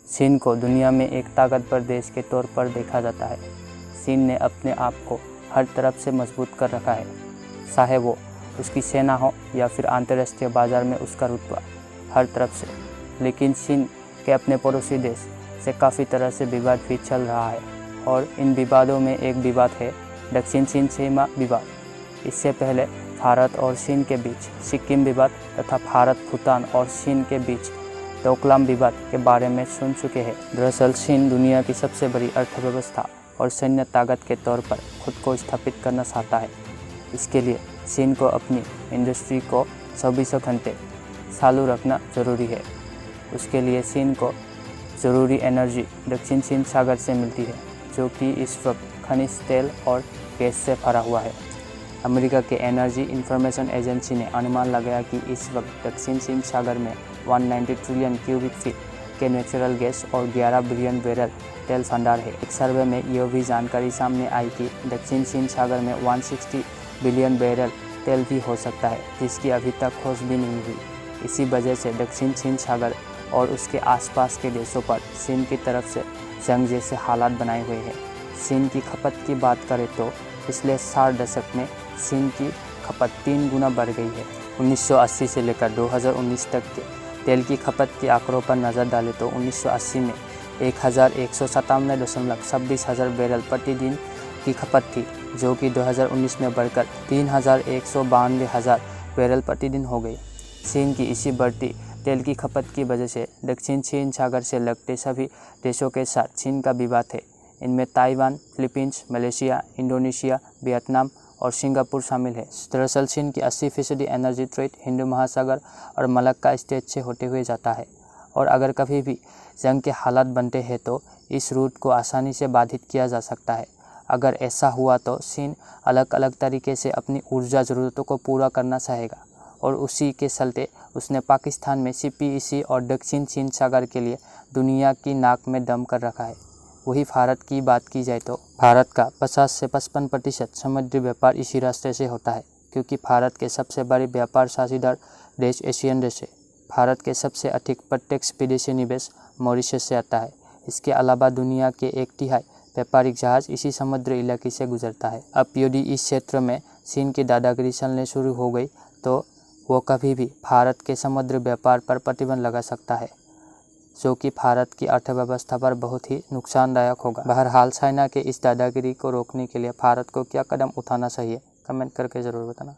चीन को दुनिया में एक ताकतवर देश के तौर पर देखा जाता है। चीन ने अपने आप को हर तरफ से मजबूत कर रखा है, चाहे वो उसकी सेना हो या फिर अंतर्राष्ट्रीय बाजार में उसका रुतबा, हर तरफ से। लेकिन चीन के अपने पड़ोसी देश से काफ़ी तरह से विवाद भी चल रहा है और इन विवादों में एक विवाद है दक्षिण चीन सीमा विवाद। इससे पहले भारत और चीन के बीच सिक्किम विवाद तथा भारत भूटान और चीन के बीच डोकलाम विवाद के बारे में सुन चुके हैं। दरअसल चीन दुनिया की सबसे बड़ी अर्थव्यवस्था और सैन्य ताकत के तौर पर खुद को स्थापित करना चाहता है। इसके लिए चीन को अपनी इंडस्ट्री को 24 घंटे चालू रखना जरूरी है। उसके लिए चीन को ज़रूरी एनर्जी दक्षिण चीन सागर से मिलती है, जो कि इस वक्त खनिज तेल और गैस से भरा हुआ है। अमेरिका के एनर्जी इंफॉर्मेशन एजेंसी ने अनुमान लगाया कि इस वक्त दक्षिण चीन सागर में 190 ट्रिलियन क्यूबिक फीट के नेचुरल गैस और 11 बिलियन बैरल तेल भंडार है। एक सर्वे में यह भी जानकारी सामने आई कि दक्षिण चीन सागर में 160 बिलियन बैरल तेल भी हो सकता है, जिसकी अभी तक खोज भी नहीं हुई। इसी वजह से दक्षिण चीन सागर और उसके आसपास के देशों पर चीन की तरफ से जंग जैसे हालात बनाए हुए हैं। चीन की खपत की बात करें तो पिछले 60 दशक में चीन की खपत 3 गुना बढ़ गई है। 1980 से लेकर 2019 तक के तेल की खपत के आंकड़ों पर नज़र डालें तो 1980 में 1197.26 हज़ार बैरल प्रतिदिन की खपत थी, जो कि 2019 में बढ़कर 3,192 हज़ार बैरल प्रतिदिन हो गई। चीन की इसी बढ़ती तेल की खपत की वजह से दक्षिण चीन सागर से लगते सभी देशों के साथ चीन का विवाद है। इनमें Taiwan, Philippines, Malaysia, Indonesia, Vietnam और सिंगापुर शामिल है। दरअसल चीन की 80% एनर्जी ट्रेड हिंदू महासागर और मलक्का स्टेट से होते हुए जाता है और अगर कभी भी जंग के हालात बनते हैं तो इस रूट को आसानी से बाधित किया जा सकता है। अगर ऐसा हुआ तो चीन अलग अलग तरीके से अपनी ऊर्जा ज़रूरतों को पूरा करना चाहेगा और उसी के चलते उसने पाकिस्तान में CPEC और दक्षिण चीन सागर के लिए दुनिया की नाक में दम कर रखा है। वही भारत की बात की जाए तो भारत का 50 से 55% समुद्री व्यापार इसी रास्ते से होता है, क्योंकि भारत के सबसे बड़े व्यापार साझेदार देश एशियन देश है। भारत के सबसे अधिक प्रत्यक्ष विदेशी निवेश मॉरिशस से आता है। इसके अलावा दुनिया के 1/3 व्यापारिक जहाज़ इसी समुद्री इलाके से गुजरता है। अब यदि इस क्षेत्र में चीन की दादागिरी चलने शुरू हो गई तो वो कभी भी भारत के समुद्री व्यापार पर प्रतिबंध लगा सकता है, जो कि भारत की अर्थव्यवस्था पर बहुत ही नुकसानदायक होगा। बहरहाल चाइना के इस दादागिरी को रोकने के लिए भारत को क्या कदम उठाना चाहिए, कमेंट करके ज़रूर बताना।